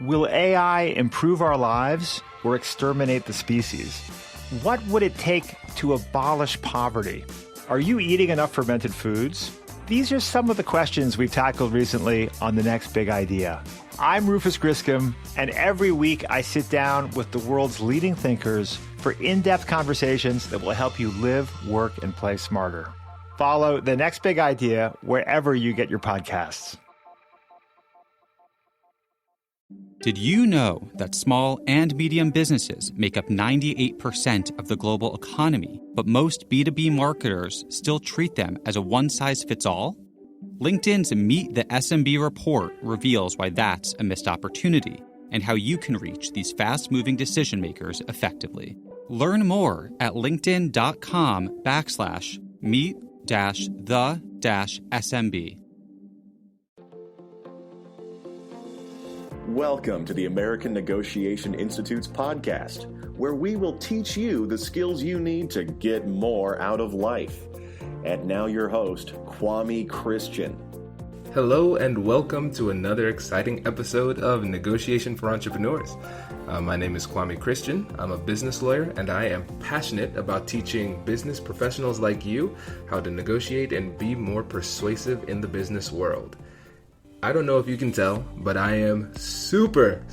Will AI improve our lives or exterminate the species? What would it take to abolish poverty? Are you eating enough fermented foods? These are some of the questions we've tackled recently on The Next Big Idea. I'm Rufus Griscom, and every week I sit down with the world's leading thinkers for in-depth conversations that will help you live, work, and play smarter. Follow The Next Big Idea wherever you get your podcasts. Did you know that small and medium businesses make up 98% of the global economy, but most B2B marketers still treat them as a one-size-fits-all? LinkedIn's Meet the SMB report reveals why that's a missed opportunity and how you can reach these fast-moving decision makers effectively. Learn more at linkedin.com/meet-the-SMB. Welcome to the American Negotiation Institute's podcast, where we will teach you the skills you need to get more out of life. And now your host, Kwame Christian. Hello and welcome to another exciting episode of Negotiation for Entrepreneurs. My name is Kwame Christian. I'm a business lawyer and I am passionate about teaching business professionals like you how to negotiate and be more persuasive in the business world. I don't know if you can tell, but I am super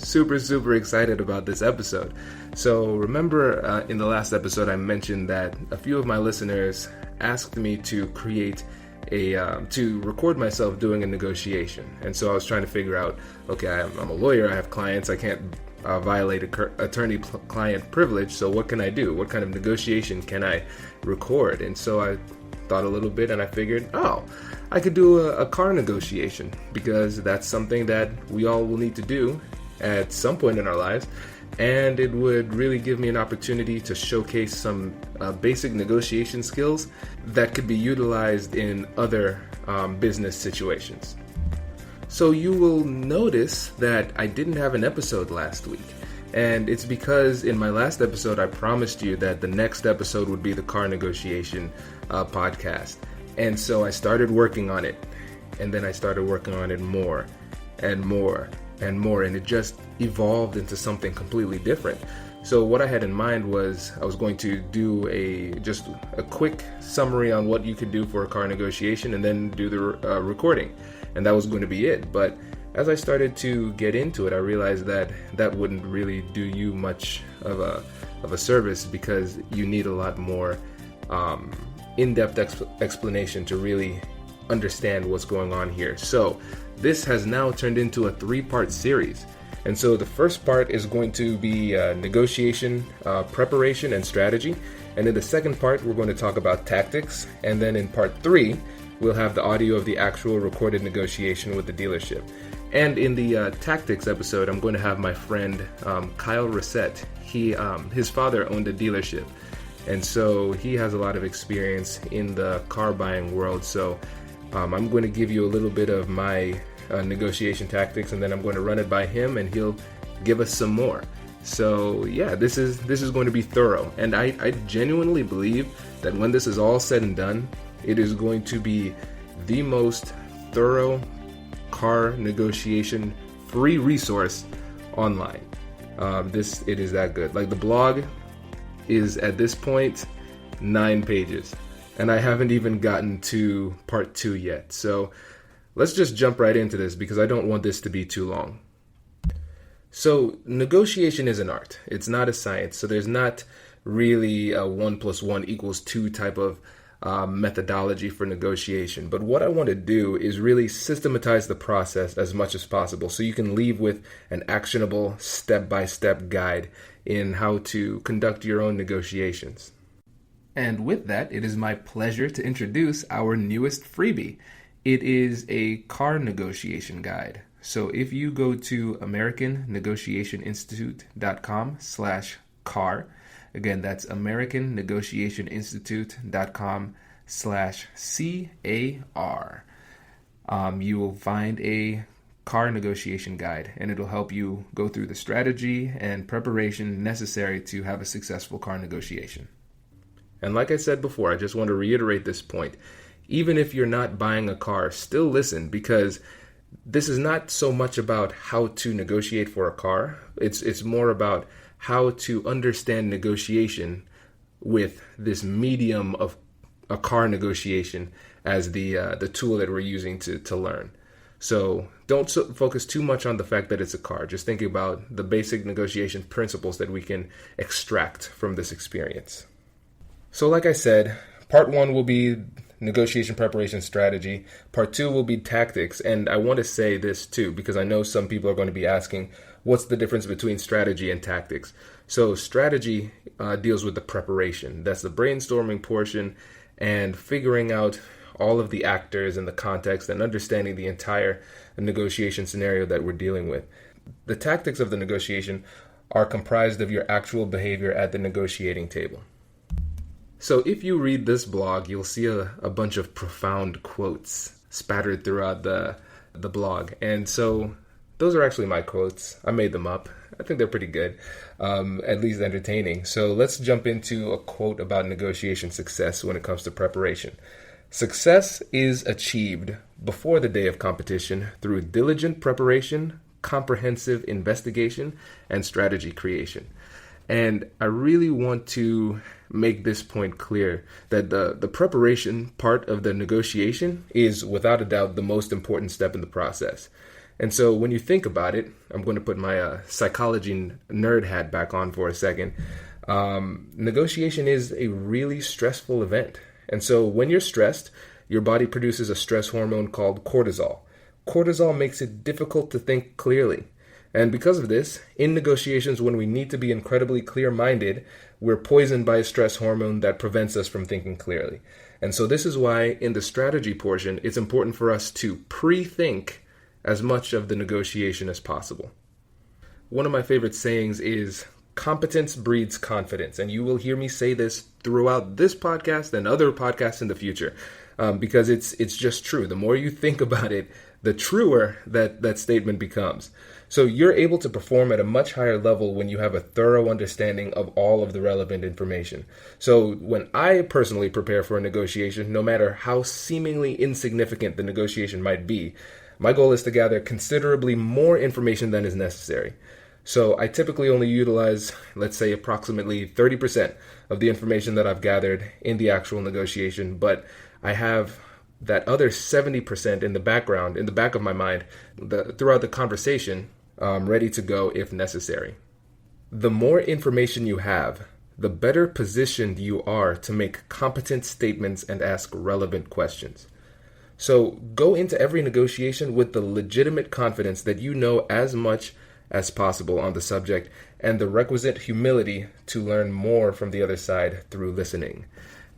excited about this episode. So remember in the last episode I mentioned that a few of my listeners asked me to create to record myself doing a negotiation. And so I was trying to figure out, okay, I'm a lawyer, I have clients, I can't violate attorney-client privilege, so what can I do? What kind of negotiation can I record? And so I thought a little bit and I figured, I could do a car negotiation, because that's something that we all will need to do at some point in our lives, and it would really give me an opportunity to showcase some basic negotiation skills that could be utilized in other business situations. So you will notice that I didn't have an episode last week, and it's because in my last episode I promised you that the next episode would be the car negotiation podcast. And so I started working on it, and then I started working on it more and more and more, and it just evolved into something completely different. So what I had in mind was I was going to do just a quick summary on what you could do for a car negotiation and then do the recording, and that was going to be it. But as I started to get into it, I realized that that wouldn't really do you much of a service, because you need a lot more in-depth explanation to really understand what's going on here. So this has now turned into a 3-part series. And so the first part is going to be negotiation, preparation, and strategy. And in the second part, we're going to talk about tactics. And then in part 3, we'll have the audio of the actual recorded negotiation with the dealership. And in the tactics episode, I'm going to have my friend Kyle Reset. His father owned a dealership, and so he has a lot of experience in the car buying world. So I'm going to give you a little bit of my negotiation tactics, and then I'm going to run it by him, and he'll give us some more. So yeah, this is going to be thorough, and I genuinely believe that when this is all said and done, it is going to be the most thorough car negotiation free resource online. It is that good. Like, the blog is at this point 9 pages, and I haven't even gotten to part 2 yet. So let's just jump right into this, because I don't want this to be too long. So negotiation is an art. It's not a science. So there's not really a 1 + 1 = 2 type of methodology for negotiation. But what I want to do is really systematize the process as much as possible, so you can leave with an actionable step-by-step guide in how to conduct your own negotiations. And with that, it is my pleasure to introduce our newest freebie. It is a car negotiation guide. So if you go to AmericanNegotiationInstitute.com/car, again, that's AmericanNegotiationInstitute.com/CAR, you will find a car negotiation guide, and it'll help you go through the strategy and preparation necessary to have a successful car negotiation. And like I said before, I just want to reiterate this point. Even if you're not buying a car, still listen, because this is not so much about how to negotiate for a car. It's more about how to understand negotiation with this medium of a car negotiation as the tool that we're using to learn. So don't focus too much on the fact that it's a car. Just think about the basic negotiation principles that we can extract from this experience. So like I said, part 1 will be negotiation preparation strategy. Part 2 will be tactics. And I want to say this too, because I know some people are going to be asking, what's the difference between strategy and tactics? So strategy deals with the preparation. That's the brainstorming portion and figuring out all of the actors and the context and understanding the entire negotiation scenario that we're dealing with. The tactics of the negotiation are comprised of your actual behavior at the negotiating table. So if you read this blog, you'll see a bunch of profound quotes spattered throughout the blog. And so those are actually my quotes. I made them up. I think they're pretty good, at least entertaining. So let's jump into a quote about negotiation success when it comes to preparation. Success is achieved before the day of competition through diligent preparation, comprehensive investigation, and strategy creation. And I really want to make this point clear that the preparation part of the negotiation is without a doubt the most important step in the process. And so when you think about it, I'm going to put my psychology nerd hat back on for a second. Negotiation is a really stressful event. And so when you're stressed, your body produces a stress hormone called cortisol. Cortisol makes it difficult to think clearly. And because of this, in negotiations, when we need to be incredibly clear-minded, we're poisoned by a stress hormone that prevents us from thinking clearly. And so this is why in the strategy portion, it's important for us to pre-think as much of the negotiation as possible. One of my favorite sayings is, competence breeds confidence. And you will hear me say this throughout this podcast and other podcasts in the future, because it's just true. The more you think about it, the truer that statement becomes. So you're able to perform at a much higher level when you have a thorough understanding of all of the relevant information. So when I personally prepare for a negotiation, no matter how seemingly insignificant the negotiation might be, my goal is to gather considerably more information than is necessary. So I typically only utilize, let's say, approximately 30% of the information that I've gathered in the actual negotiation, but I have that other 70% in the background, in the back of my mind, throughout the conversation, ready to go if necessary. The more information you have, the better positioned you are to make competent statements and ask relevant questions. So go into every negotiation with the legitimate confidence that you know as much as possible on the subject and the requisite humility to learn more from the other side through listening.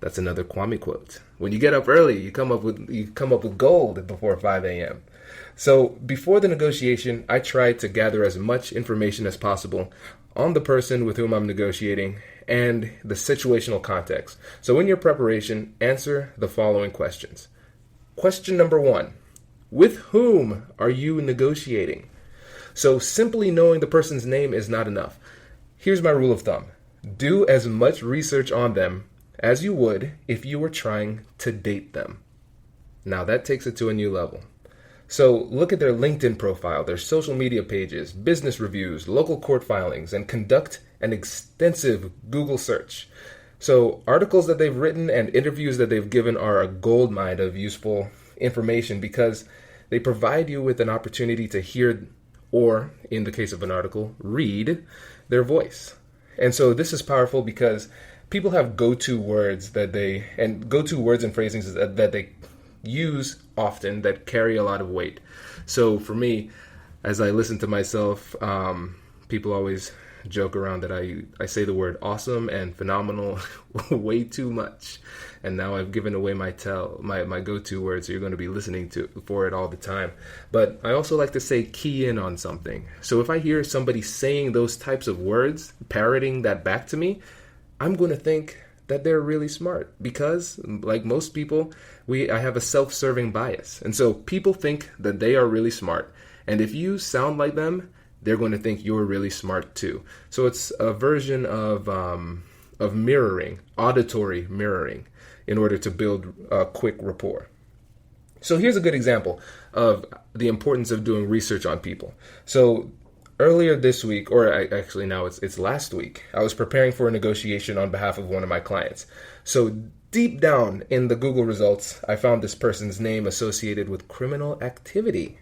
That's another Kwame quote. When you get up early, you come up with gold before 5 a.m. So before the negotiation, I try to gather as much information as possible on the person with whom I'm negotiating and the situational context. So in your preparation, answer the following questions. Question number 1, with whom are you negotiating? So simply knowing the person's name is not enough. Here's my rule of thumb. Do as much research on them as you would if you were trying to date them. Now that takes it to a new level. So look at their LinkedIn profile, their social media pages, business reviews, local court filings, and conduct an extensive Google search. So articles that they've written and interviews that they've given are a goldmine of useful information because they provide you with an opportunity to hear, or in the case of an article, read their voice. And so this is powerful because people have go-to words and phrasings that they use often that carry a lot of weight. So for me, as I listen to myself, people always joke around that I say the word awesome and phenomenal way too much. And now I've given away my go-to word, so you're going to be listening for it all the time. But I also like to say key in on something. So if I hear somebody saying those types of words, parroting that back to me, I'm going to think that they're really smart because, like most people, I have a self-serving bias. And so people think that they are really smart. And if you sound like them, they're going to think you're really smart too. So it's a version of mirroring, auditory mirroring, in order to build a quick rapport. So here's a good example of the importance of doing research on people. So earlier this week, or actually now it's last week, I was preparing for a negotiation on behalf of one of my clients. So deep down in the Google results, I found this person's name associated with criminal activity.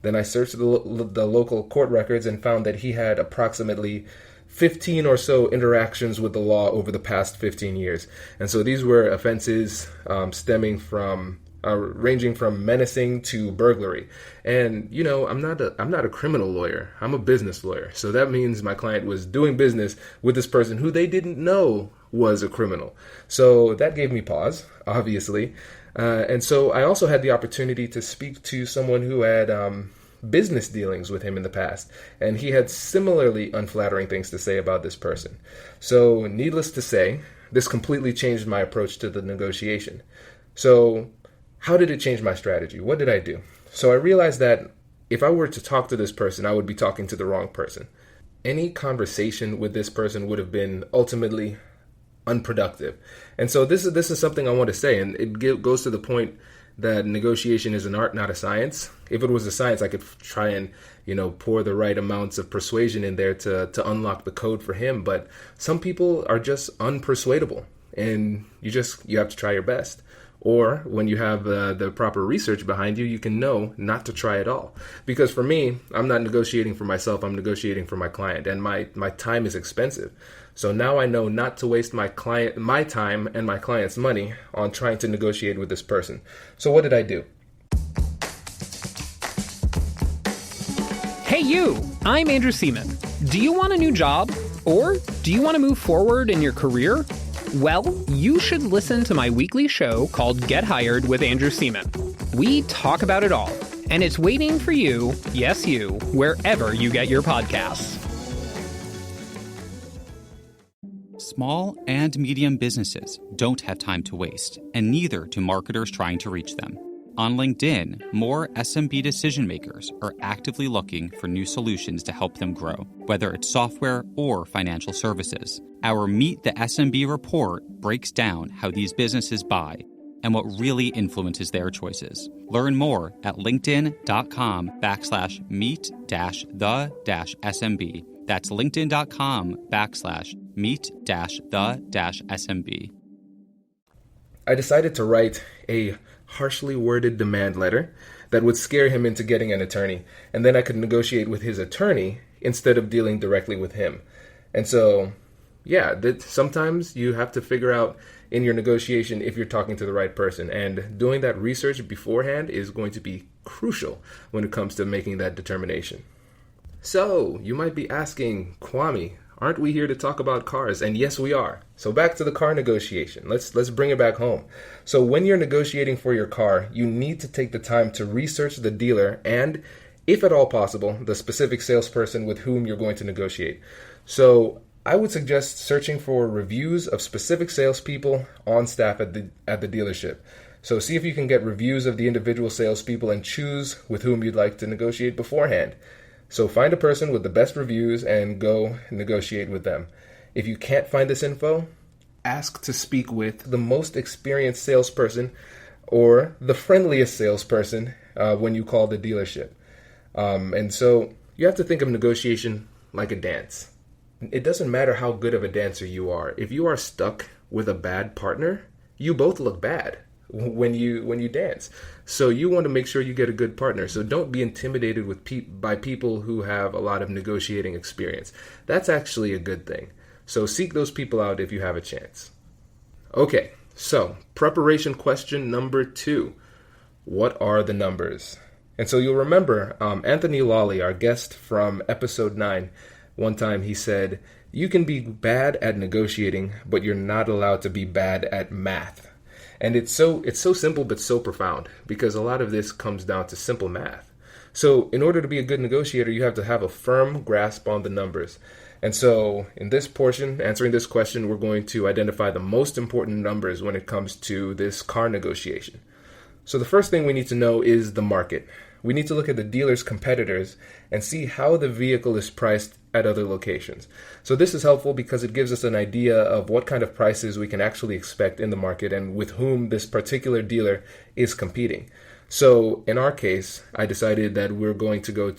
Then I searched the local court records and found that he had approximately 15 or so interactions with the law over the past 15 years. And so these were offenses stemming from ranging from menacing to burglary. And I'm not a criminal lawyer. I'm a business lawyer. So that means my client was doing business with this person who they didn't know was a criminal. So that gave me pause, obviously. And so I also had the opportunity to speak to someone who had business dealings with him in the past, and he had similarly unflattering things to say about this person. So needless to say, this completely changed my approach to the negotiation. So how did it change my strategy? What did I do? So I realized that if I were to talk to this person, I would be talking to the wrong person. Any conversation with this person would have been ultimately unproductive. And so this is something I want to say, and it goes to the point that negotiation is an art, not a science. If it was a science, I could try and, pour the right amounts of persuasion in there to unlock the code for him. But some people are just unpersuadable, and you have to try your best. Or when you have the proper research behind you, you can know not to try at all. Because for me, I'm not negotiating for myself, I'm negotiating for my client, and my time is expensive. So now I know not to waste my time and my client's money on trying to negotiate with this person. So what did I do? Hey you, I'm Andrew Seaman. Do you want a new job? Or do you want to move forward in your career? Well, you should listen to my weekly show called Get Hired with Andrew Seaman. We talk about it all, and it's waiting for you, yes you, wherever you get your podcasts. Small and medium businesses don't have time to waste, and neither do marketers trying to reach them. On LinkedIn, more SMB decision makers are actively looking for new solutions to help them grow, whether it's software or financial services. Our Meet the SMB report breaks down how these businesses buy and what really influences their choices. Learn more at linkedin.com/meet-the-SMB. That's linkedin.com/meet-the-SMB. I decided to write a harshly worded demand letter that would scare him into getting an attorney, and then I could negotiate with his attorney instead of dealing directly with him. And so, sometimes you have to figure out in your negotiation if you're talking to the right person, and doing that research beforehand is going to be crucial when it comes to making that determination. So, you might be asking, Kwame, aren't we here to talk about cars? And yes, we are. So back to the car negotiation. Let's bring it back home. So when you're negotiating for your car, you need to take the time to research the dealer and, if at all possible, the specific salesperson with whom you're going to negotiate. So I would suggest searching for reviews of specific salespeople on staff at the dealership. So see if you can get reviews of the individual salespeople and choose with whom you'd like to negotiate beforehand. So find a person with the best reviews and go negotiate with them. If you can't find this info, ask to speak with the most experienced salesperson or the friendliest salesperson when you call the dealership. And so you have to think of negotiation like a dance. It doesn't matter how good of a dancer you are. If you are stuck with a bad partner, you both look bad when you dance. So you want to make sure you get a good partner. So don't be intimidated by people who have a lot of negotiating experience. That's actually a good thing. So seek those people out if you have a chance. Okay, so preparation question number 2. What are the numbers? And so you'll remember Anthony Lawley, our guest from episode 9, one time he said, you can be bad at negotiating, but you're not allowed to be bad at math. And it's so simple but so profound, because a lot of this comes down to simple math. So in order to be a good negotiator, you have to have a firm grasp on the numbers. And so in this portion, answering this question, we're going to identify the most important numbers when it comes to this car negotiation. So the first thing we need to know is the market. We need to look at the dealer's competitors and see how the vehicle is priced at other locations. So this is helpful because it gives us an idea of what kind of prices we can actually expect in the market and with whom this particular dealer is competing. So in our case, I decided that we're going to go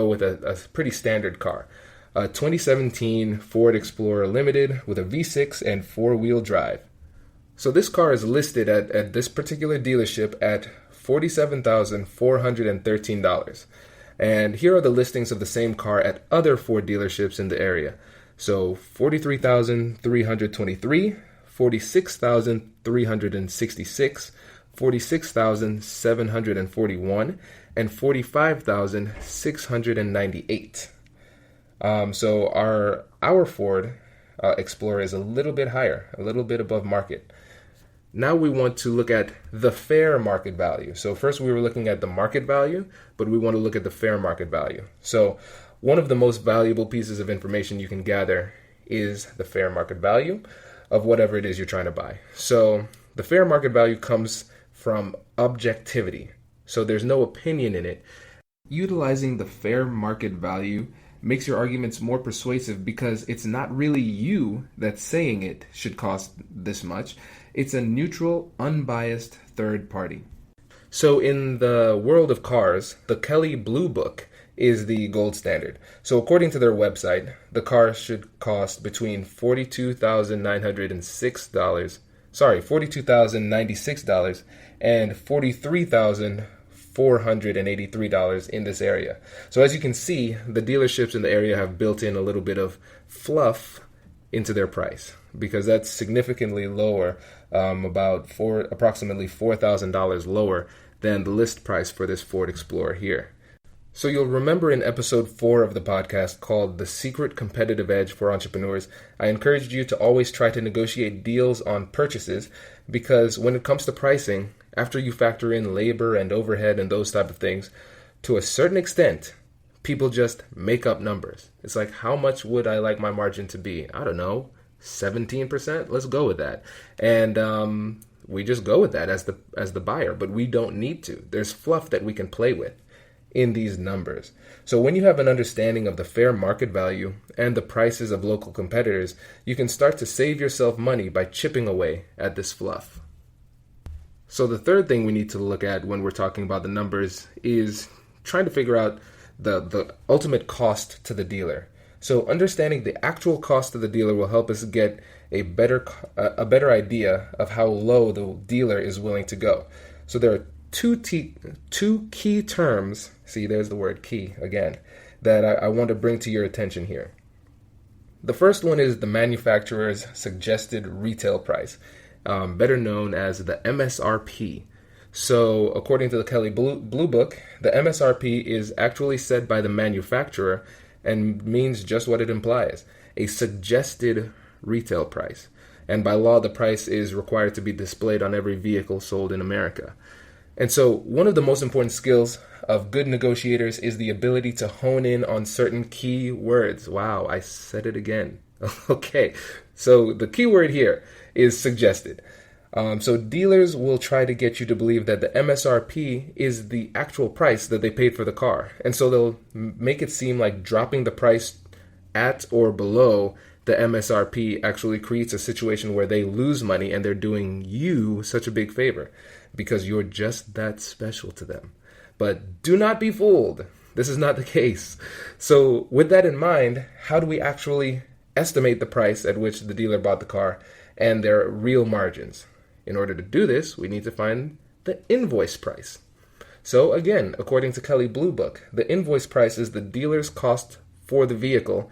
with a pretty standard car, a 2017 Ford Explorer Limited with a V6 and four-wheel drive. So this car is listed at this particular dealership at $47,413. And here are the listings of the same car at other Ford dealerships in the area. So $43,323, $46,366, $46,741, and $45,698. So our Ford Explorer is a little bit higher, a little bit above market. Now we want to look at the fair market value. So first we were looking at the market value, but we want to look at the fair market value. So one of the most valuable pieces of information you can gather is the fair market value of whatever it is you're trying to buy. So the fair market value comes from objectivity. So there's no opinion in it. Utilizing the fair market value makes your arguments more persuasive because it's not really you that's saying it should cost this much. It's a neutral, unbiased third party. So in the world of cars, the Kelley Blue Book is the gold standard. So according to their website, the car should cost between $42,096 and $43,483 in this area. So as you can see, the dealerships in the area have built in a little bit of fluff into their price because that's significantly lower, approximately $4,000 lower than the list price for this Ford Explorer here. So you'll remember in episode 4 of the podcast called The Secret Competitive Edge for Entrepreneurs, I encouraged you to always try to negotiate deals on purchases because when it comes to pricing, after you factor in labor and overhead and those type of things, to a certain extent, people just make up numbers. It's like, how much would I like my margin to be? I don't know, 17%? Let's go with that. And we just go with that as the buyer, but we don't need to. There's fluff that we can play with in these numbers. So when you have an understanding of the fair market value and the prices of local competitors, you can start to save yourself money by chipping away at this fluff. So the third thing we need to look at when we're talking about the numbers is trying to figure out the ultimate cost to the dealer. So understanding the actual cost of the dealer will help us get a better idea of how low the dealer is willing to go. So there are two key terms, see there's the word key again, that I want to bring to your attention here. The first one is the manufacturer's suggested retail price, better known as the MSRP. So according to the Kelley Blue Book, the MSRP is actually set by the manufacturer and means just what it implies, a suggested retail price. And by law, the price is required to be displayed on every vehicle sold in America. And so one of the most important skills of good negotiators is the ability to hone in on certain key words. Wow, I said it again. Okay, so the key word here is suggested. So dealers will try to get you to believe that the MSRP is the actual price that they paid for the car. And so they'll make it seem like dropping the price at or below the MSRP actually creates a situation where they lose money and they're doing you such a big favor because you're just that special to them. But do not be fooled. This is not the case. So with that in mind, how do we actually estimate the price at which the dealer bought the car and their real margins? In order to do this, we need to find the invoice price. So again, according to Kelley Blue Book, the invoice price is the dealer's cost for the vehicle,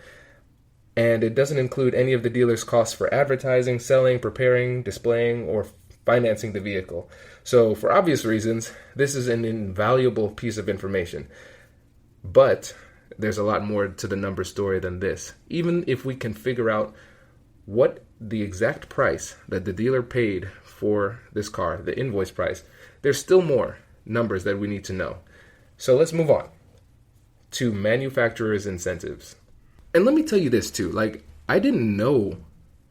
and it doesn't include any of the dealer's costs for advertising, selling, preparing, displaying, or financing the vehicle. So for obvious reasons, this is an invaluable piece of information. But there's a lot more to the number story than this. Even if we can figure out what the exact price that the dealer paid for this car, the invoice price, there's still more numbers that we need to know. So let's move on to manufacturers' incentives. And let me tell you this too, I didn't know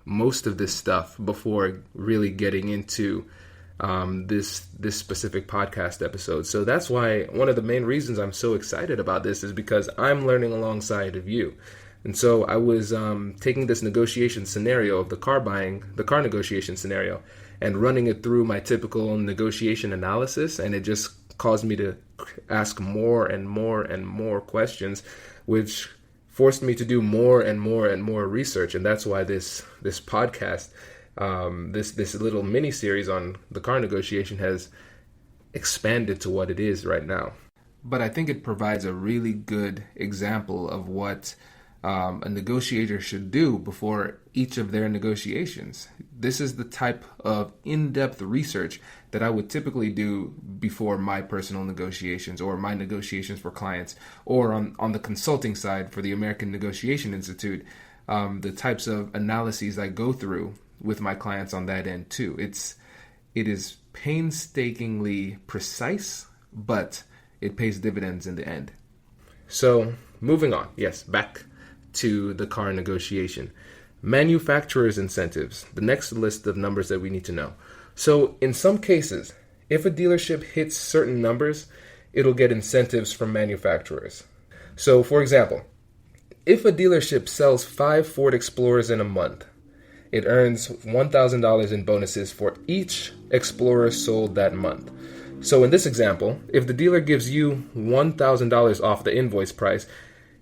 most of this stuff before really getting into this specific podcast episode. So that's why one of the main reasons I'm so excited about this is because I'm learning alongside of you. And so I was taking this negotiation scenario of the car negotiation scenario and running it through my typical negotiation analysis, and it just caused me to ask more and more and more questions, which forced me to do more and more and more research. And that's why this podcast, this little mini series on the car negotiation has expanded to what it is right now. But I think it provides a really good example of what a negotiator should do before each of their negotiations. This is the type of in-depth research that I would typically do before my personal negotiations or my negotiations for clients, or on the consulting side for the American Negotiation Institute, the types of analyses I go through with my clients on that end too. It is painstakingly precise, but it pays dividends in the end. So moving on, yes, back to the car negotiation. Manufacturer's incentives, the next list of numbers that we need to know. So in some cases, if a dealership hits certain numbers, it'll get incentives from manufacturers. So for example, if a dealership sells 5 Ford Explorers in a month, it earns $1,000 in bonuses for each Explorer sold that month. So in this example, if the dealer gives you $1,000 off the invoice price,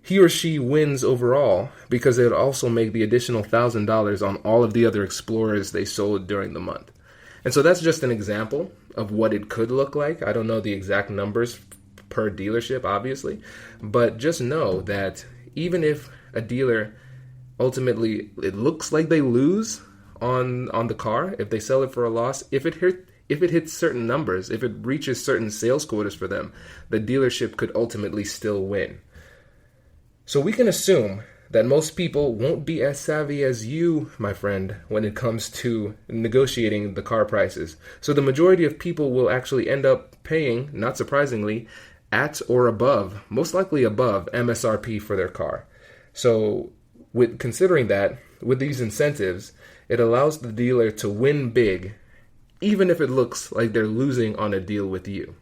he or she wins overall because it would also make the additional $1,000 on all of the other Explorers they sold during the month. And so that's just an example of what it could look like. I don't know the exact numbers per dealership, obviously, but just know that even if a dealer ultimately, it looks like they lose on the car, if they sell it for a loss, if it hits certain numbers, if it reaches certain sales quotas for them, the dealership could ultimately still win. So we can assume that most people won't be as savvy as you, my friend, when it comes to negotiating the car prices. So the majority of people will actually end up paying, not surprisingly, at or above, most likely above MSRP for their car. So with considering that, with these incentives, it allows the dealer to win big, even if it looks like they're losing on a deal with you.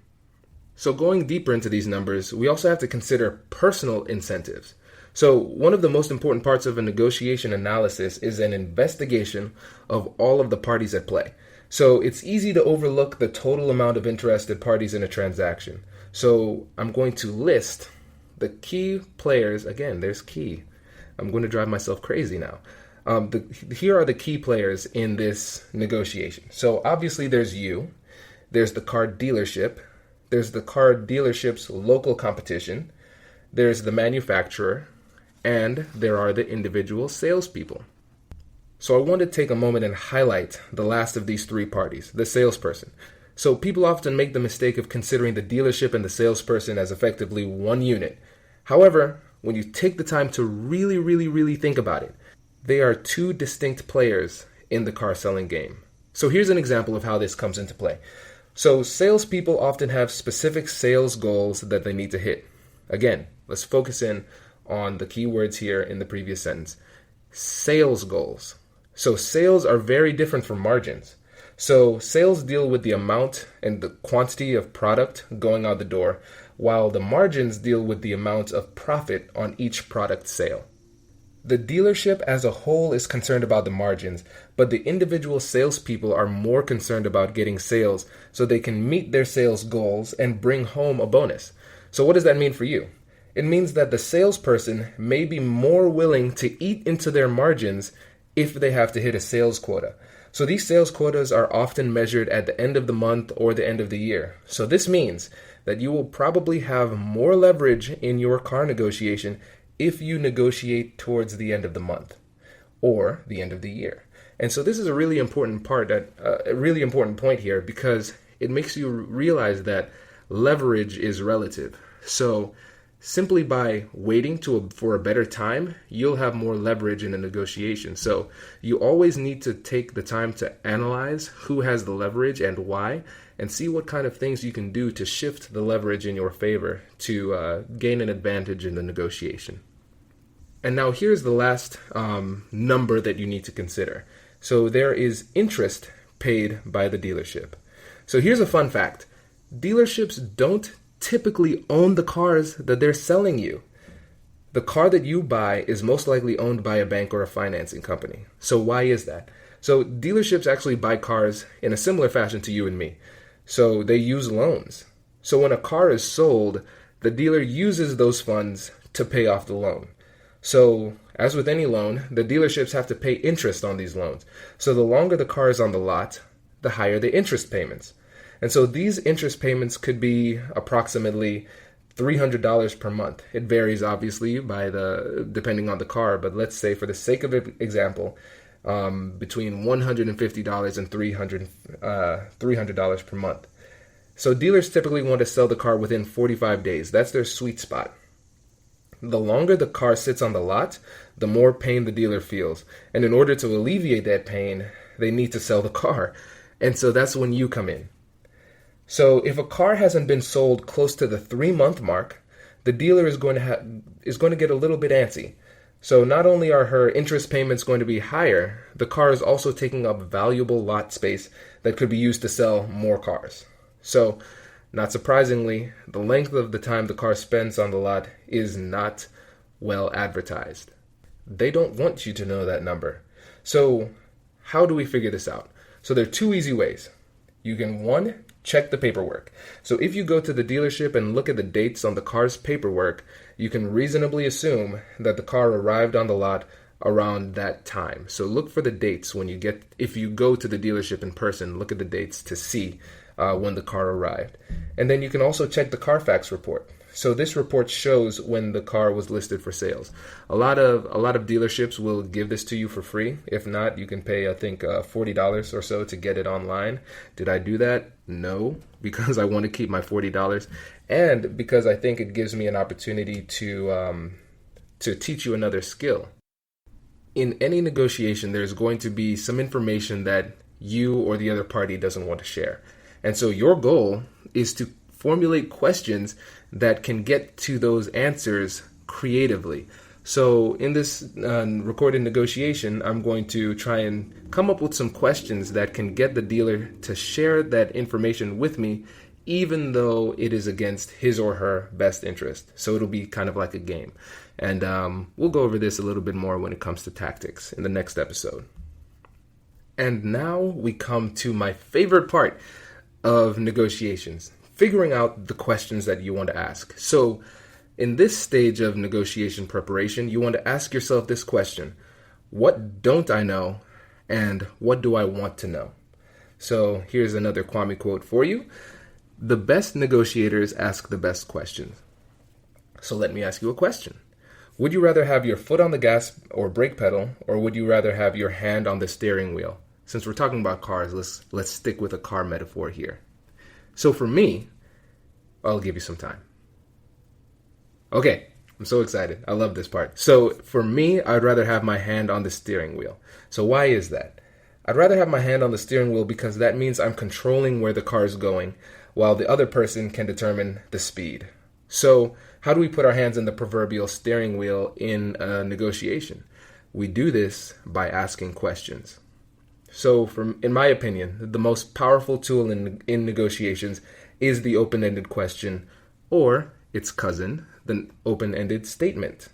So going deeper into these numbers, we also have to consider personal incentives. So one of the most important parts of a negotiation analysis is an investigation of all of the parties at play. So it's easy to overlook the total amount of interested parties in a transaction. So I'm going to list the key players. Again, there's key. I'm going to drive myself crazy now. Here are the key players in this negotiation. So obviously there's you, there's the car dealership, there's the car dealership's local competition, there's the manufacturer, and there are the individual salespeople. So I want to take a moment and highlight the last of these 3 parties, the salesperson. So people often make the mistake of considering the dealership and the salesperson as effectively one unit. However, when you take the time to really think about it, they are 2 distinct players in the car selling game. So here's an example of how this comes into play. So salespeople often have specific sales goals that they need to hit. Again, let's focus in on the key words here in the previous sentence. Sales goals. So sales are very different from margins. So sales deal with the amount and the quantity of product going out the door, while the margins deal with the amount of profit on each product sale. The dealership as a whole is concerned about the margins, but the individual salespeople are more concerned about getting sales so they can meet their sales goals and bring home a bonus. So what does that mean for you? It means that the salesperson may be more willing to eat into their margins if they have to hit a sales quota. So these sales quotas are often measured at the end of the month or the end of the year. So this means that you will probably have more leverage in your car negotiation if you negotiate towards the end of the month or the end of the year. And so this is a really important point here, because it makes you realize that leverage is relative. So simply by waiting for a better time, you'll have more leverage in a negotiation. So you always need to take the time to analyze who has the leverage and why, and see what kind of things you can do to shift the leverage in your favor to gain an advantage in the negotiation. And now here's the last number that you need to consider. So there is interest paid by the dealership. So here's a fun fact. Dealerships don't typically own the cars that they're selling you. The car that you buy is most likely owned by a bank or a financing company. So why is that? So dealerships actually buy cars in a similar fashion to you and me. So they use loans. So when a car is sold, the dealer uses those funds to pay off the loan. So as with any loan, the dealerships have to pay interest on these loans. So the longer the car is on the lot, the higher the interest payments. And so these interest payments could be approximately $300 per month. It varies obviously depending on the car, but let's say for the sake of example, between $150 and $300 per month. So dealers typically want to sell the car within 45 days. That's their sweet spot. The longer the car sits on the lot, the more pain the dealer feels. And in order to alleviate that pain, they need to sell the car. And so that's when you come in. So if a car hasn't been sold close to the 3-month mark, the dealer is going to get a little bit antsy. So not only are her interest payments going to be higher, the car is also taking up valuable lot space that could be used to sell more cars. So, not surprisingly, the length of the time the car spends on the lot is not well advertised. They don't want you to know that number. So, how do we figure this out? So there are 2 easy ways. You can, 1, check the paperwork. So if you go to the dealership and look at the dates on the car's paperwork, you can reasonably assume that the car arrived on the lot around that time. So look for the dates if you go to the dealership in person, look at the dates to see when the car arrived. And then you can also check the Carfax report. So this report shows when the car was listed for sales. A lot of dealerships will give this to you for free. If not, you can pay, I think, $40 or so to get it online. Did I do that? No, because I want to keep my $40, and because I think it gives me an opportunity to teach you another skill. In any negotiation, there's going to be some information that you or the other party doesn't want to share. And so your goal is to formulate questions that can get to those answers creatively. So in this recorded negotiation, I'm going to try and come up with some questions that can get the dealer to share that information with me, even though it is against his or her best interest. So it'll be kind of like a game. And we'll go over this a little bit more when it comes to tactics in the next episode. And now we come to my favorite part of negotiations, figuring out the questions that you want to ask. So in this stage of negotiation preparation, you want to ask yourself this question: what don't I know, and what do I want to know? So here's another Kwame quote for you: the best negotiators ask the best questions. So let me ask you a question. Would you rather have your foot on the gas or brake pedal, or would you rather have your hand on the steering wheel? Since we're talking about cars, let's stick with a car metaphor here. So for me, I'll give you some time. Okay, I'm so excited. I love this part. So for me, I'd rather have my hand on the steering wheel. So why is that? I'd rather have my hand on the steering wheel because that means I'm controlling where the car is going, while the other person can determine the speed. So how do we put our hands in the proverbial steering wheel in a negotiation? We do this by asking questions. So in my opinion, the most powerful tool in negotiations is the open-ended question, or its cousin, the open-ended statement.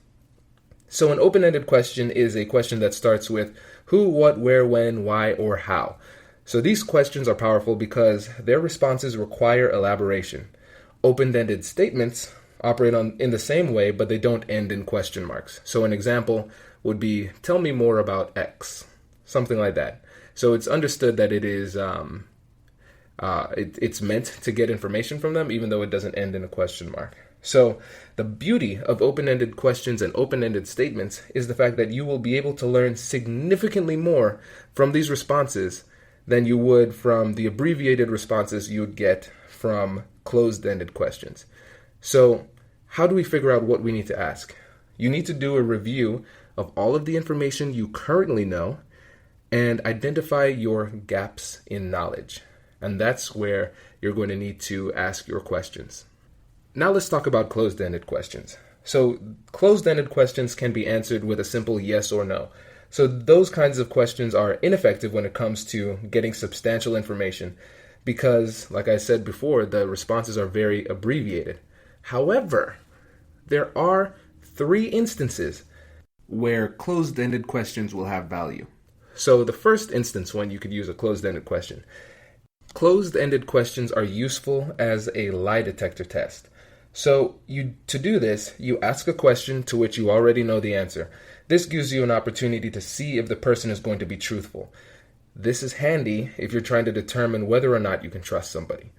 So an open-ended question is a question that starts with who, what, where, when, why, or how. So these questions are powerful because their responses require elaboration. Open-ended statements operate in the same way, but they don't end in question marks. So an example would be, tell me more about X, something like that. So it's understood that it is it's meant to get information from them, even though it doesn't end in a question mark. So the beauty of open-ended questions and open-ended statements is the fact that you will be able to learn significantly more from these responses than you would from the abbreviated responses you would get from closed-ended questions. So how do we figure out what we need to ask? You need to do a review of all of the information you currently know and identify your gaps in knowledge. And that's where you're going to need to ask your questions. Now let's talk about closed-ended questions. So closed-ended questions can be answered with a simple yes or no. So those kinds of questions are ineffective when it comes to getting substantial information because, like I said before, the responses are very abbreviated. However, there are 3 instances where closed-ended questions will have value. So the first instance when you could use a closed-ended question. Closed-ended questions are useful as a lie detector test. So to do this, you ask a question to which you already know the answer. This gives you an opportunity to see if the person is going to be truthful. This is handy if you're trying to determine whether or not you can trust somebody.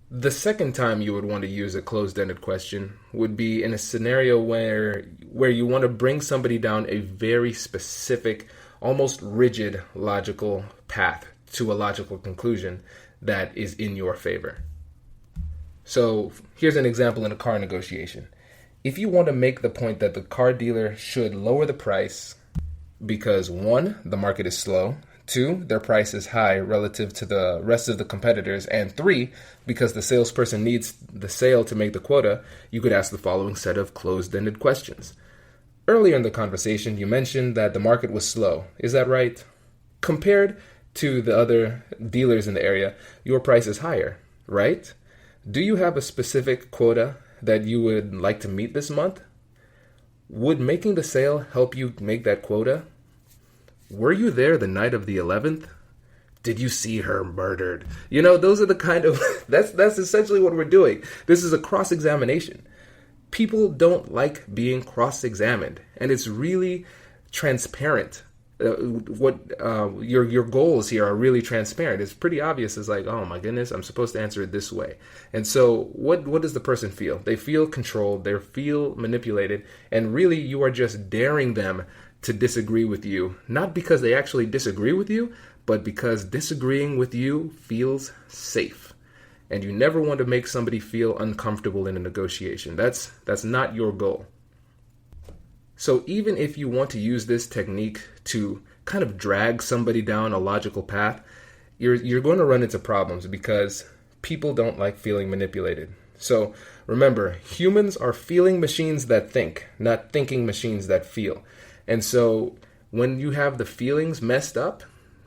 The second time you would want to use a closed-ended question would be in a scenario where you want to bring somebody down a very specific, almost rigid logical path to a logical conclusion that is in your favor. So here's an example in a car negotiation. If you want to make the point that the car dealer should lower the price because 1, the market is slow, 2, their price is high relative to the rest of the competitors, and 3, because the salesperson needs the sale to make the quota, you could ask the following set of closed-ended questions. Earlier in the conversation, you mentioned that the market was slow. Is that right? Compared to the other dealers in the area, your price is higher, right? Do you have a specific quota that you would like to meet this month? Would making the sale help you make that quota? Were you there the night of the 11th? Did you see her murdered? Those are the kind of, that's essentially what we're doing. This is a cross-examination. People don't like being cross-examined, and it's really transparent. Your goals here are really transparent. It's pretty obvious. It's like, oh my goodness, I'm supposed to answer it this way. And so what does the person feel? They feel controlled, they feel manipulated, and really you are just daring them to disagree with you, not because they actually disagree with you, but because disagreeing with you feels safe. And you never want to make somebody feel uncomfortable in a negotiation. That's not your goal. So even if you want to use this technique to kind of drag somebody down a logical path, you're going to run into problems because people don't like feeling manipulated. So remember, humans are feeling machines that think, not thinking machines that feel. And so when you have the feelings messed up,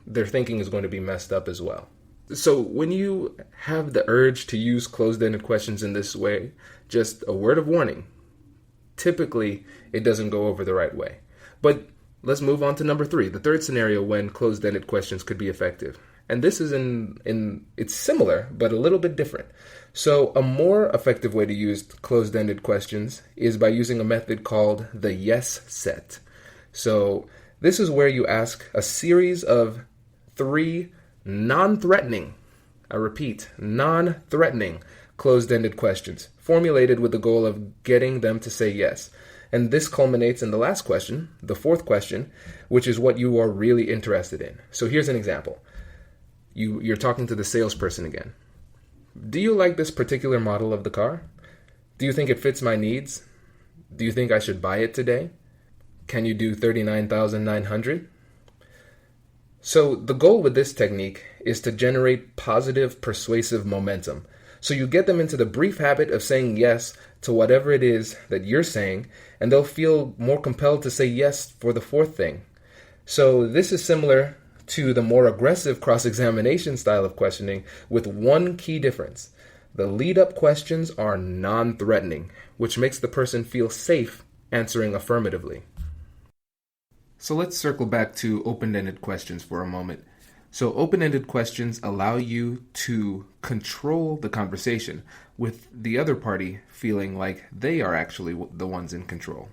their thinking is going to be messed up as well. So when you have the urge to use closed-ended questions in this way, just a word of warning. Typically, it doesn't go over the right way. But let's move on to number 3, the third scenario when closed-ended questions could be effective. And this is it's similar, but a little bit different. So a more effective way to use closed-ended questions is by using a method called the yes set. So this is where you ask a series of 3 non-threatening, I repeat, non-threatening closed-ended questions formulated with the goal of getting them to say yes. And this culminates in the last question, the 4th question, which is what you are really interested in. So here's an example. You're talking to the salesperson again. Do you like this particular model of the car? Do you think it fits my needs? Do you think I should buy it today? Can you do $39,900? So the goal with this technique is to generate positive, persuasive momentum. So you get them into the brief habit of saying yes to whatever it is that you're saying, and they'll feel more compelled to say yes for the 4th thing. So this is similar to the more aggressive cross-examination style of questioning with one key difference. The lead-up questions are non-threatening, which makes the person feel safe answering affirmatively. So let's circle back to open-ended questions for a moment. So open-ended questions allow you to control the conversation with the other party feeling like they are actually the ones in control.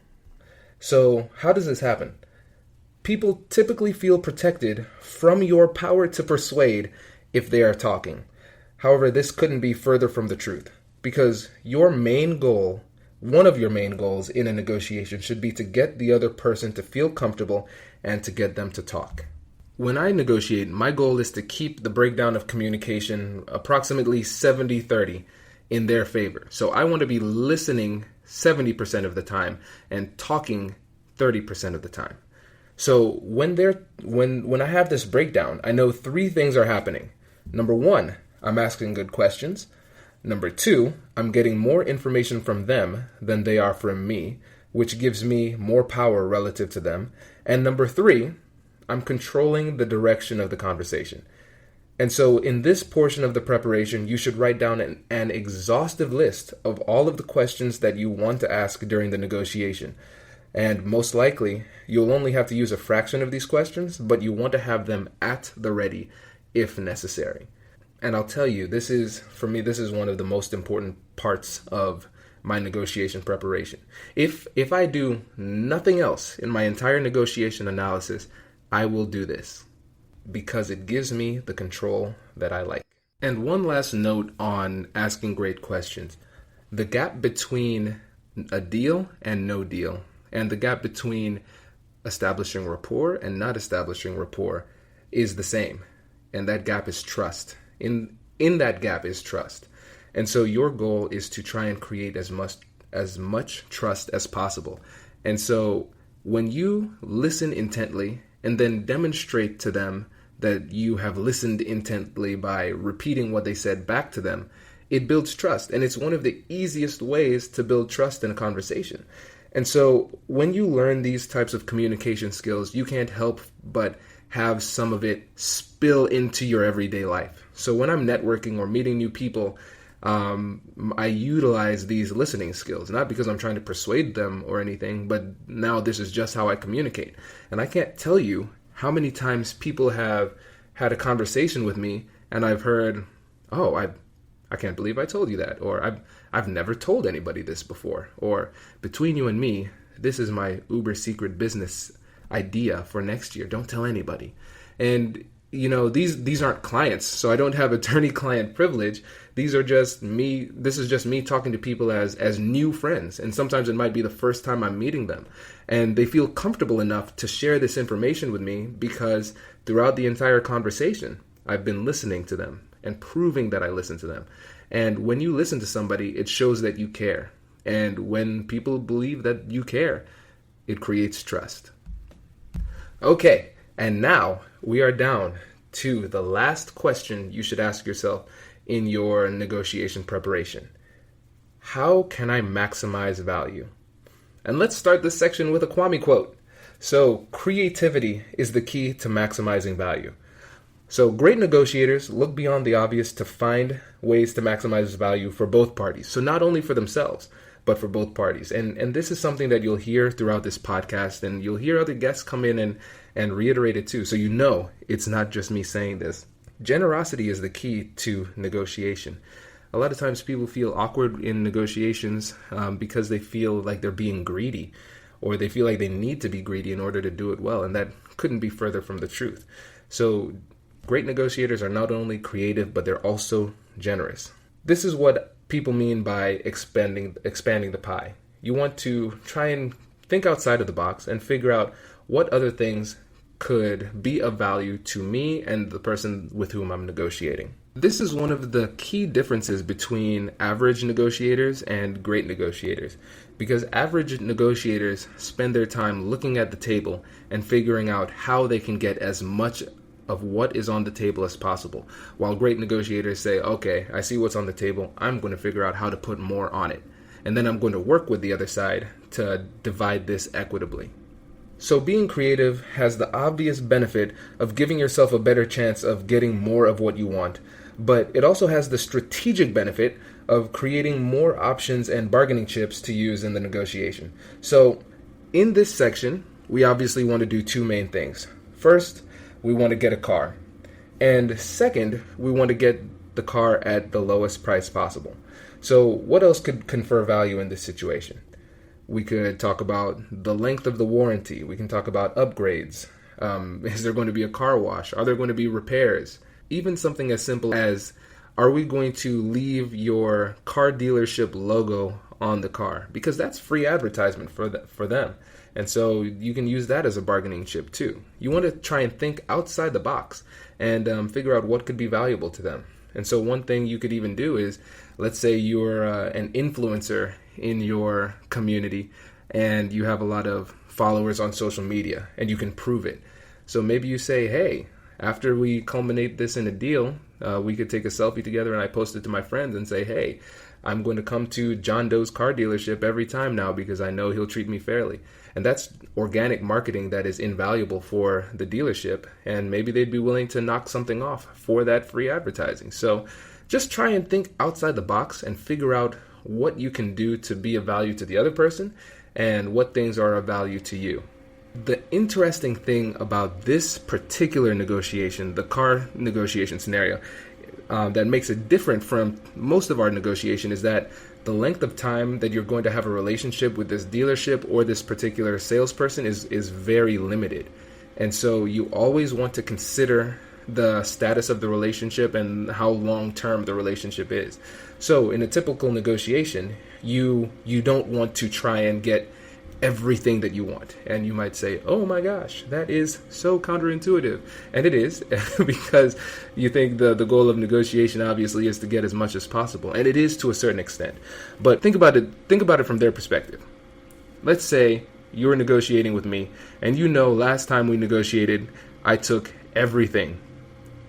So how does this happen? People typically feel protected from your power to persuade if they are talking. However, this couldn't be further from the truth, because your main goal, one of your main goals in a negotiation, should be to get the other person to feel comfortable and to get them to talk. When I negotiate, my goal is to keep the breakdown of communication approximately 70-30 in their favor. So I want to be listening 70% of the time and talking 30% of the time. So when I have this breakdown, I know 3 things are happening. Number 1, I'm asking good questions. Number 2, I'm getting more information from them than they are from me, which gives me more power relative to them. And number 3, I'm controlling the direction of the conversation. And so in this portion of the preparation, you should write down an exhaustive list of all of the questions that you want to ask during the negotiation. And most likely, you'll only have to use a fraction of these questions, but you want to have them at the ready if necessary. And I'll tell you, for me, this is one of the most important parts of my negotiation preparation. If I do nothing else in my entire negotiation analysis, I will do this because it gives me the control that I like. And one last note on asking great questions. The gap between a deal and no deal, and the gap between establishing rapport and not establishing rapport is the same. And that gap is trust. In that gap is trust. And so your goal is to try and create as much trust as possible. And so when you listen intently and then demonstrate to them that you have listened intently by repeating what they said back to them, it builds trust. And it's one of the easiest ways to build trust in a conversation. And so when you learn these types of communication skills, you can't help but have some of it spill into your everyday life. So when I'm networking or meeting new people, I utilize these listening skills, not because I'm trying to persuade them or anything, but now this is just how I communicate. And I can't tell you how many times people have had a conversation with me and I've heard, oh, I can't believe I told you that, or I've never told anybody this before, or between you and me, this is my uber secret business idea for next year. Don't tell anybody. And these aren't clients, so I don't have attorney-client privilege. These are just me. This is just me talking to people as new friends. And sometimes it might be the first time I'm meeting them. And they feel comfortable enough to share this information with me because throughout the entire conversation, I've been listening to them and proving that I listen to them. And when you listen to somebody, it shows that you care. And when people believe that you care, it creates trust. Okay, and now we are down to the last question you should ask yourself in your negotiation preparation. How can I maximize value? And let's start this section with a Kwame quote. So, creativity is the key to maximizing value. So, great negotiators look beyond the obvious to find ways to maximize value for both parties. So, not only for themselves, but for both parties. And this is something that you'll hear throughout this podcast, and you'll hear other guests come in and reiterate it too. So it's not just me saying this. Generosity is the key to negotiation. A lot of times people feel awkward in negotiations because they feel like they're being greedy, or they feel like they need to be greedy in order to do it well. And that couldn't be further from the truth. So great negotiators are not only creative, but they're also generous. This is what people mean by expanding the pie. You want to try and think outside of the box and figure out what other things could be of value to me and the person with whom I'm negotiating. This is one of the key differences between average negotiators and great negotiators, because average negotiators spend their time looking at the table and figuring out how they can get as much of what is on the table as possible, while great negotiators say, okay, I see what's on the table, I'm going to figure out how to put more on it, and then I'm going to work with the other side to divide this equitably. So being creative has the obvious benefit of giving yourself a better chance of getting more of what you want, but it also has the strategic benefit of creating more options and bargaining chips to use in the negotiation. So in this section, we obviously want to do two main things. First, we want to get a car. And second, we want to get the car at the lowest price possible. So what else could confer value in this situation? We could talk about the length of the warranty. We can talk about upgrades. Is there going to be a car wash? Are there going to be repairs? Even something as simple as, are we going to leave your car dealership logo on the car? Because that's free advertisement for them. And so you can use that as a bargaining chip too. You want to try and think outside the box and figure out what could be valuable to them. And so one thing you could even do is, let's say you're an influencer in your community and you have a lot of followers on social media and you can prove it. So maybe you say, hey, after we culminate this in a deal, we could take a selfie together and I post it to my friends and say, hey, I'm going to come to John Doe's car dealership every time now because I know he'll treat me fairly. And that's organic marketing that is invaluable for the dealership. And maybe they'd be willing to knock something off for that free advertising. So just try and think outside the box and figure out what you can do to be of value to the other person and what things are of value to you. The interesting thing about this particular negotiation, the car negotiation scenario, that makes it different from most of our negotiation is that the length of time that you're going to have a relationship with this dealership or this particular salesperson is very limited. And so you always want to consider the status of the relationship and how long-term the relationship is. So in a typical negotiation, you don't want to try and get everything that you want. And you might say, oh my gosh, that is so counterintuitive. And it is, because you think the goal of negotiation obviously is to get as much as possible. And it is to a certain extent. But think about it from their perspective. Let's say you're negotiating with me, and last time we negotiated, I took everything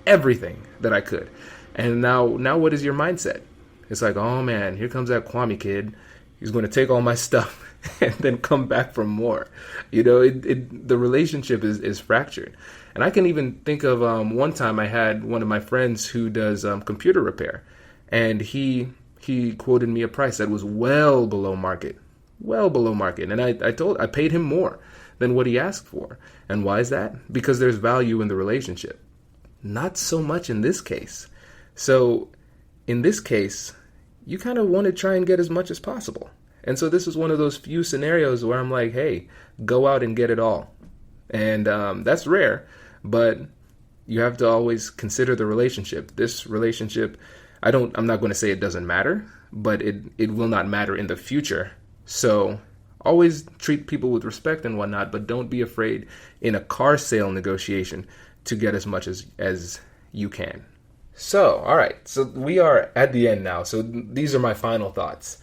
that I could. And now what is your mindset? It's like, oh man, here comes that Kwame kid. He's going to take all my stuff and then come back for more. The relationship is fractured. And I can even think of one time I had one of my friends who does computer repair, and he quoted me a price that was well below market. And I paid him more than what he asked for. And why is that? Because there's value in the relationship. Not so much in this case. So in this case, you kind of want to try and get as much as possible. And so this is one of those few scenarios where I'm like, hey, go out and get it all. And that's rare, but you have to always consider the relationship. This relationship, I'm not going to say it doesn't matter, but it will not matter in the future. So always treat people with respect and whatnot, but don't be afraid in a car sale negotiation to get as much as you can. So, all right. So we are at the end now. So these are my final thoughts.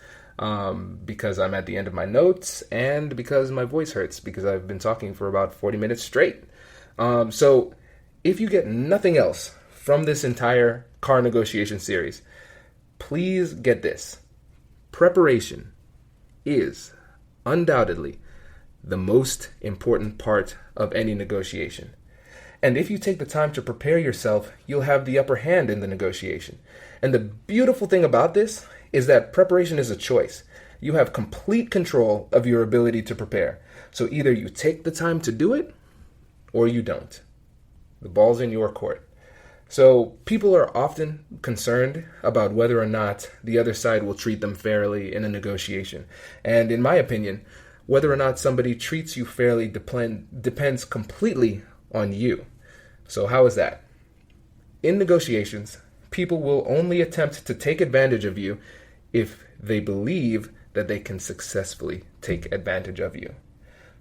Because I'm at the end of my notes and because my voice hurts because I've been talking for about 40 minutes straight. So if you get nothing else from this entire car negotiation series, please get this. Preparation is undoubtedly the most important part of any negotiation. And if you take the time to prepare yourself, you'll have the upper hand in the negotiation. And the beautiful thing about this is that preparation is a choice. You have complete control of your ability to prepare. So either you take the time to do it or you don't. The ball's in your court. So people are often concerned about whether or not the other side will treat them fairly in a negotiation. And in my opinion, whether or not somebody treats you fairly depends completely on you. So how is that? In negotiations, people will only attempt to take advantage of you if they believe that they can successfully take advantage of you.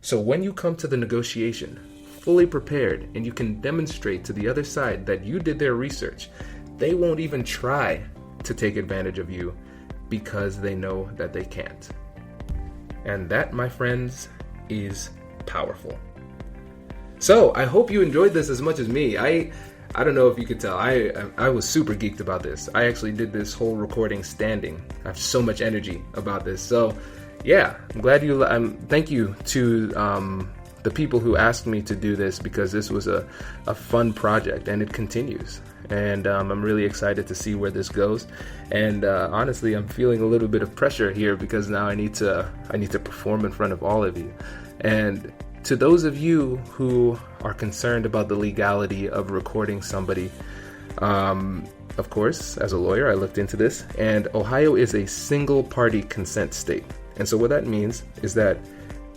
So when you come to the negotiation fully prepared and you can demonstrate to the other side that you did their research, they won't even try to take advantage of you because they know that they can't. And that, my friends, is powerful. So I hope you enjoyed this as much as me. I don't know if you could tell. I was super geeked about this. I actually did this whole recording standing. I have so much energy about this. So yeah, I'm glad you. Thank you to the people who asked me to do this, because this was a fun project and it continues. And I'm really excited to see where this goes. And honestly, I'm feeling a little bit of pressure here because now I need to perform in front of all of you. And to those of you who are concerned about the legality of recording somebody, of course, as a lawyer, I looked into this, and Ohio is a single-party consent state. And so what that means is that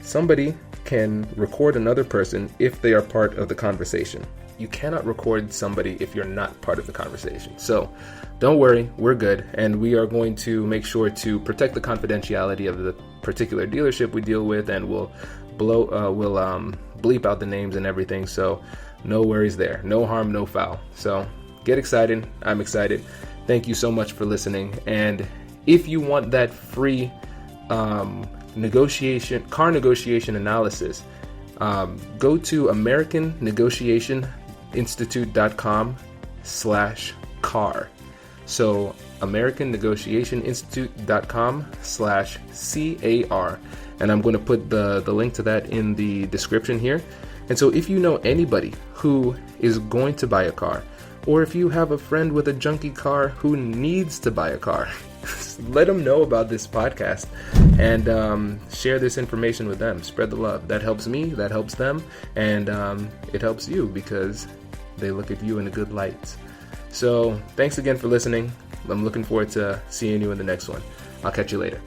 somebody can record another person if they are part of the conversation. You cannot record somebody if you're not part of the conversation. So don't worry, we're good, and we are going to make sure to protect the confidentiality of the particular dealership we deal with, and we'll bleep out the names and everything. So no worries there. No harm, no foul. So get excited. I'm excited. Thank you so much for listening. And if you want that free car negotiation analysis, go to AmericanNegotiationInstitute.com/car. So AmericanNegotiationInstitute.com/CAR. And I'm going to put the link to that in the description here. And so if you know anybody who is going to buy a car, or if you have a friend with a junky car who needs to buy a car, let them know about this podcast and share this information with them. Spread the love. That helps me, that helps them, and it helps you because they look at you in a good light. So thanks again for listening. I'm looking forward to seeing you in the next one. I'll catch you later.